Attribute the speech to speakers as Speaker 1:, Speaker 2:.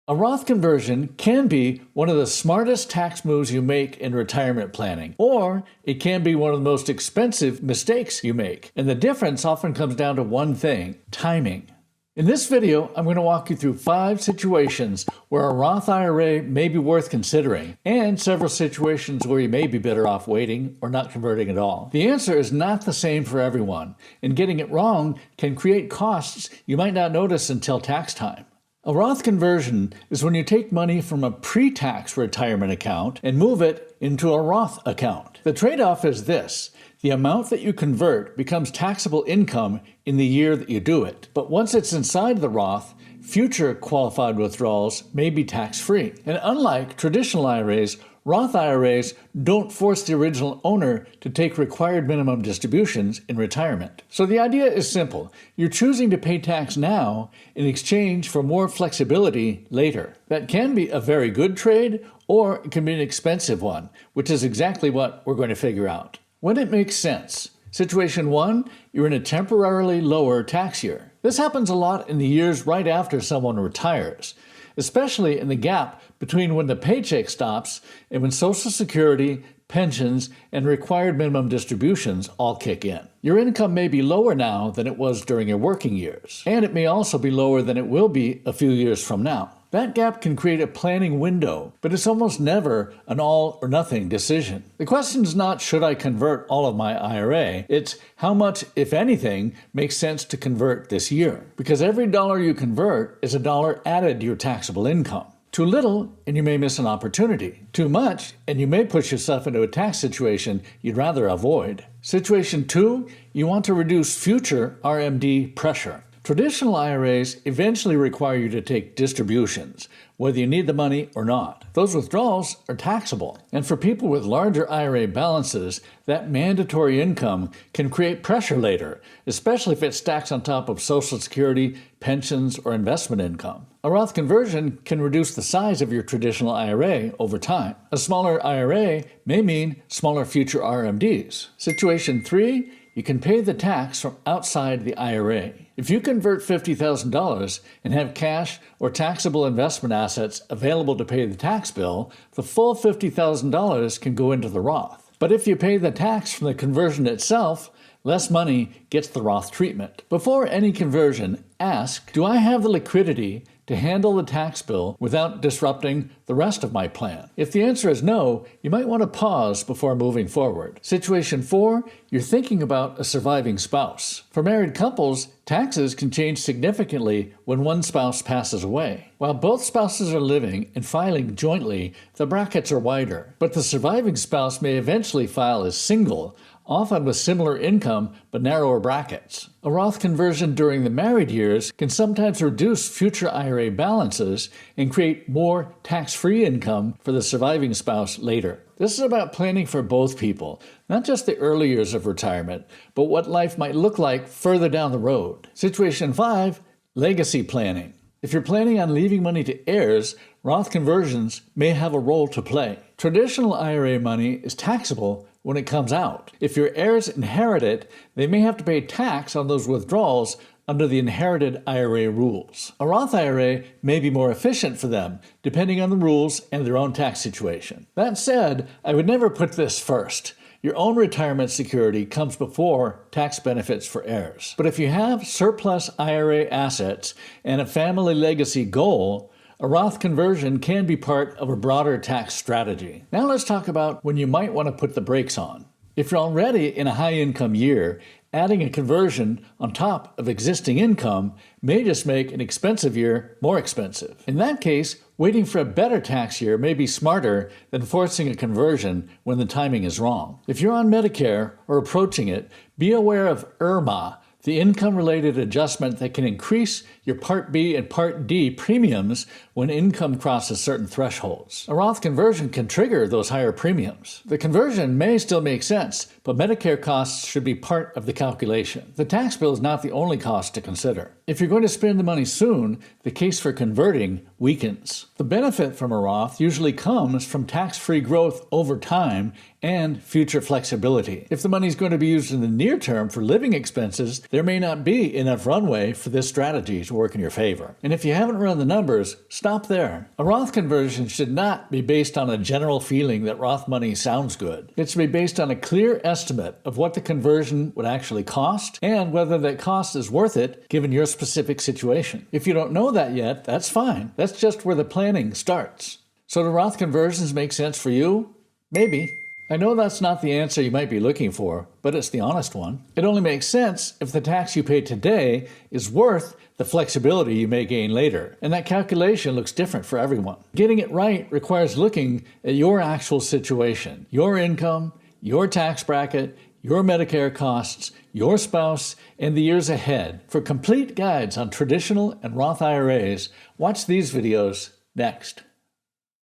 Speaker 1: A Roth conversion can be one of the smartest tax moves you make in retirement planning, or it can be one of the most expensive mistakes you make. And the difference often comes down to one thing: timing. In this video, I'm going to walk you through 5 situations where a Roth IRA may be worth considering, and several situations where you may be better off waiting or not converting at all. The answer is not the same for everyone, and getting it wrong can create costs you might not notice until tax time. A Roth conversion is when you take money from a pre-tax retirement account and move it into a Roth account. The trade-off is this: the amount that you convert becomes taxable income in the year that you do it. But once it's inside the Roth, future qualified withdrawals may be tax-free. And unlike traditional IRAs, Roth IRAs don't force the original owner to take required minimum distributions in retirement. So the idea is simple. You're choosing to pay tax now in exchange for more flexibility later. That can be a very good trade, or it can be an expensive one, which is exactly what we're going to figure out. When it makes sense. Situation 1, you're in a temporarily lower tax year. This happens a lot in the years right after someone retires, especially in the gap between when the paycheck stops and when Social Security, pensions, and required minimum distributions all kick in. Your income may be lower now than it was during your working years, and it may also be lower than it will be a few years from now. That gap can create a planning window, but it's almost never an all or nothing decision. The question is not, should I convert all of my IRA? It's how much, if anything, makes sense to convert this year. Because every dollar you convert is a dollar added to your taxable income. Too little, and you may miss an opportunity. Too much, and you may push yourself into a tax situation you'd rather avoid. Situation 2, you want to reduce future RMD pressure. Traditional IRAs eventually require you to take distributions, whether you need the money or not. Those withdrawals are taxable. And for people with larger IRA balances, that mandatory income can create pressure later, especially if it stacks on top of Social Security, pensions, or investment income. A Roth conversion can reduce the size of your traditional IRA over time. A smaller IRA may mean smaller future RMDs. Situation 3, you can pay the tax from outside the IRA. If you convert $50,000 and have cash or taxable investment assets available to pay the tax bill, the full $50,000 can go into the Roth. But if you pay the tax from the conversion itself, less money gets the Roth treatment. Before any conversion, ask, do I have the liquidity to handle the tax bill without disrupting the rest of my plan? If the answer is no, you might want to pause before moving forward. Situation 4, you're thinking about a surviving spouse. For married couples, taxes can change significantly when one spouse passes away. While both spouses are living and filing jointly, the brackets are wider, but the surviving spouse may eventually file as single, often with similar income but narrower brackets. A Roth conversion during the married years can sometimes reduce future IRA balances and create more tax-free income for the surviving spouse later. This is about planning for both people, not just the early years of retirement, but what life might look like further down the road. Situation 5, legacy planning. If you're planning on leaving money to heirs, Roth conversions may have a role to play. Traditional IRA money is taxable when it comes out. If your heirs inherit it, they may have to pay tax on those withdrawals under the inherited IRA rules. A Roth IRA may be more efficient for them, depending on the rules and their own tax situation. That said, I would never put this first. Your own retirement security comes before tax benefits for heirs. But if you have surplus IRA assets and a family legacy goal, a Roth conversion can be part of a broader tax strategy. Now let's talk about when you might want to put the brakes on. If you're already in a high-income year, adding a conversion on top of existing income may just make an expensive year more expensive. In that case, waiting for a better tax year may be smarter than forcing a conversion when the timing is wrong. If you're on Medicare or approaching it, be aware of IRMAA, the income-related adjustment that can increase your Part B and Part D premiums when income crosses certain thresholds. A Roth conversion can trigger those higher premiums. The conversion may still make sense, but Medicare costs should be part of the calculation. The tax bill is not the only cost to consider. If you're going to spend the money soon, the case for converting weakens. The benefit from a Roth usually comes from tax-free growth over time and future flexibility. If the money is going to be used in the near term for living expenses, there may not be enough runway for this strategy to work in your favor. And if you haven't run the numbers, stop there. A Roth conversion should not be based on a general feeling that Roth money sounds good. It should be based on a clear estimate of what the conversion would actually cost and whether that cost is worth it given your specific situation. If you don't know that yet, that's fine. That's just where the planning starts. So do Roth conversions make sense for you? Maybe. I know that's not the answer you might be looking for, but it's the honest one. It only makes sense if the tax you pay today is worth the flexibility you may gain later, and that calculation looks different for everyone. Getting it right requires looking at your actual situation, your income, your tax bracket, your Medicare costs, your spouse, and the years ahead. For complete guides on traditional and Roth IRAs, watch these videos next.